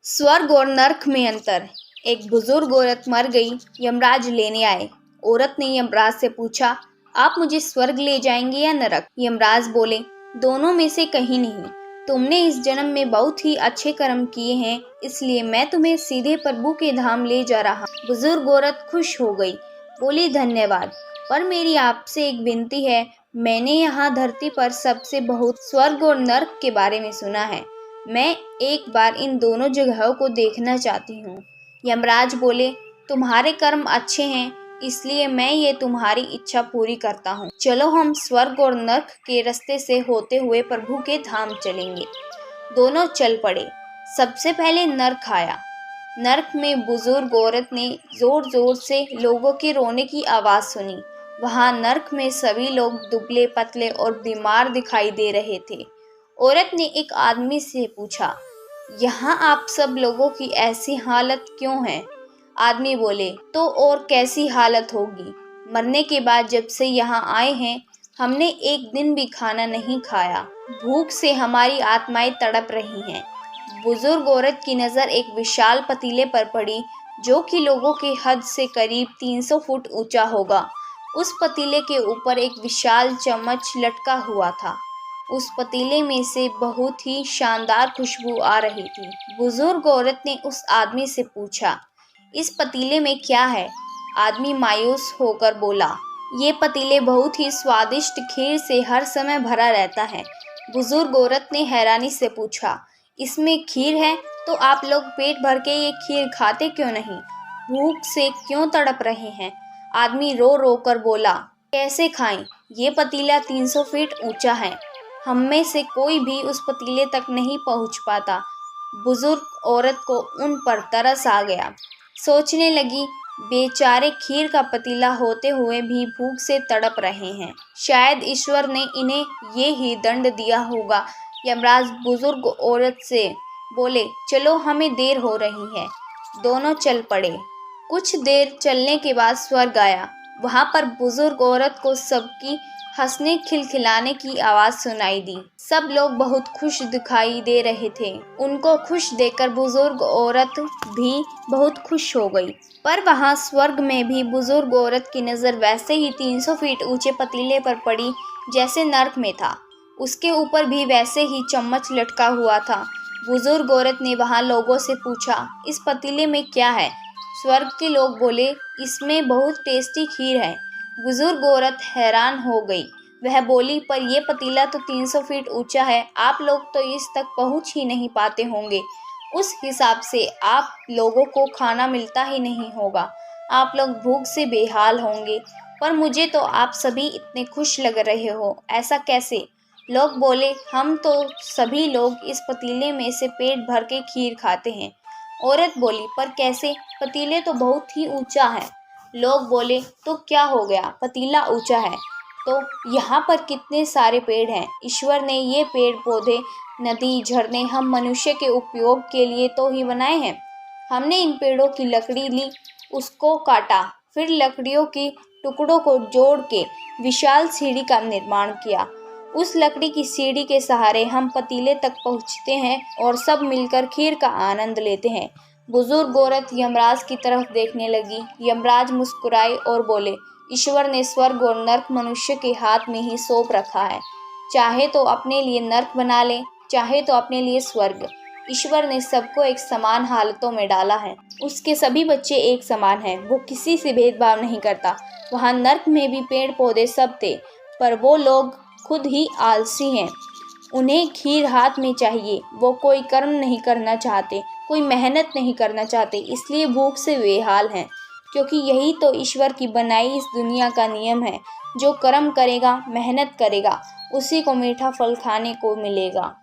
स्वर्ग और नर्क में अंतर। एक बुजुर्ग औरत मर गई। यमराज लेने आए। औरत ने यमराज से पूछा, आप मुझे स्वर्ग ले जाएंगे या नरक? यमराज बोले, दोनों में से कहीं नहीं। तुमने इस जन्म में बहुत ही अच्छे कर्म किए हैं, इसलिए मैं तुम्हें सीधे प्रभु के धाम ले जा रहा हूँ। बुजुर्ग औरत खुश हो गई, बोली, धन्यवाद, पर मेरी आपसे एक विनती है। मैंने यहाँ धरती पर सबसे बहुत स्वर्ग और नर्क के बारे में सुना है। मैं एक बार इन दोनों जगहों को देखना चाहती हूँ। यमराज बोले, तुम्हारे कर्म अच्छे हैं, इसलिए मैं ये तुम्हारी इच्छा पूरी करता हूँ। चलो हम स्वर्ग और नर्क के रास्ते से होते हुए प्रभु के धाम चलेंगे। दोनों चल पड़े। सबसे पहले नर्क आया। नर्क में बुजुर्ग औरत ने जोर जोर से लोगों के रोने की आवाज़ सुनी। वहाँ नर्क में सभी लोग दुबले पतले और बीमार दिखाई दे रहे थे। औरत ने एक आदमी से पूछा, यहाँ आप सब लोगों की ऐसी हालत क्यों है? आदमी बोले, तो और कैसी हालत होगी? मरने के बाद जब से यहाँ आए हैं, हमने एक दिन भी खाना नहीं खाया। भूख से हमारी आत्माएं तड़प रही हैं। बुजुर्ग औरत की नज़र एक विशाल पतीले पर पड़ी, जो कि लोगों के हद से करीब 300 फुट ऊंचा होगा। उस पतीले के ऊपर एक विशाल चम्मच लटका हुआ था। उस पतीले में से बहुत ही शानदार खुशबू आ रही थी। बुजुर्ग औरत ने उस आदमी से पूछा, इस पतीले में क्या है? आदमी मायूस होकर बोला, ये पतीले बहुत ही स्वादिष्ट खीर से हर समय भरा रहता है। बुजुर्ग औरत ने हैरानी से पूछा, इसमें खीर है तो आप लोग पेट भर के ये खीर खाते क्यों नहीं? भूख से क्यों तड़प रहे हैं? आदमी रो रो कर बोला, कैसे खाएं? ये पतीला 300 फीट ऊंचा है। हम में से कोई भी उस पतीले तक नहीं पहुंच पाता। बुजुर्ग औरत को उन पर तरस आ गया। सोचने लगी, बेचारे खीर का पतीला होते हुए भी भूख से तड़प रहे हैं। शायद ईश्वर ने इन्हें ये ही दंड दिया होगा। यमराज बुजुर्ग औरत से बोले, चलो हमें देर हो रही है। दोनों चल पड़े। कुछ देर चलने के बाद स्वर्ग आया। वहाँ पर बुजुर्ग औरत को सबकी हंसने खिलखिलाने की आवाज़ सुनाई दी। सब लोग बहुत खुश दिखाई दे रहे थे। उनको खुश देखकर बुजुर्ग औरत भी बहुत खुश हो गई। पर वहाँ स्वर्ग में भी बुजुर्ग औरत की नज़र वैसे ही 300 फीट ऊंचे पतीले पर पड़ी जैसे नर्क में था। उसके ऊपर भी वैसे ही चम्मच लटका हुआ था। बुजुर्ग औरत ने वहाँ लोगों से पूछा, इस पतीले में क्या है? स्वर्ग के लोग बोले, इसमें बहुत टेस्टी खीर है। बुजुर्ग औरत हैरान हो गई। वह बोली, पर यह पतीला तो 300 फीट ऊंचा है, आप लोग तो इस तक पहुंच ही नहीं पाते होंगे। उस हिसाब से आप लोगों को खाना मिलता ही नहीं होगा। आप लोग भूख से बेहाल होंगे। पर मुझे तो आप सभी इतने खुश लग रहे हो, ऐसा कैसे? लोग बोले, हम तो सभी लोग इस पतीले में से पेट भर के खीर खाते हैं। औरत बोली, पर कैसे? पतीले तो बहुत ही ऊंचा है। लोग बोले, तो क्या हो गया, पतीला ऊंचा है तो यहाँ पर कितने सारे पेड़ हैं। ईश्वर ने ये पेड़ पौधे, नदी, झरने हम मनुष्य के उपयोग के लिए तो ही बनाए हैं। हमने इन पेड़ों की लकड़ी ली, उसको काटा, फिर लकड़ियों की टुकड़ों को जोड़ के विशाल सीढ़ी का निर्माण किया। उस लकड़ी की सीढ़ी के सहारे हम पतीले तक पहुँचते हैं और सब मिलकर खीर का आनंद लेते हैं। बुजुर्ग औरत यमराज की तरफ देखने लगी। यमराज मुस्कुराए और बोले, ईश्वर ने स्वर्ग और नर्क मनुष्य के हाथ में ही सौंप रखा है। चाहे तो अपने लिए नर्क बना ले, चाहे तो अपने लिए स्वर्ग। ईश्वर ने सबको एक समान हालतों में डाला है। उसके सभी बच्चे एक समान हैं। वो किसी से भेदभाव नहीं करता। वहाँ नर्क में भी पेड़ पौधे सब थे, पर वो लोग खुद ही आलसी हैं। उन्हें खीर हाथ में चाहिए। वो कोई कर्म नहीं करना चाहते, कोई मेहनत नहीं करना चाहते, इसलिए भूख से बेहाल हैं। क्योंकि यही तो ईश्वर की बनाई इस दुनिया का नियम है। जो कर्म करेगा, मेहनत करेगा, उसी को मीठा फल खाने को मिलेगा।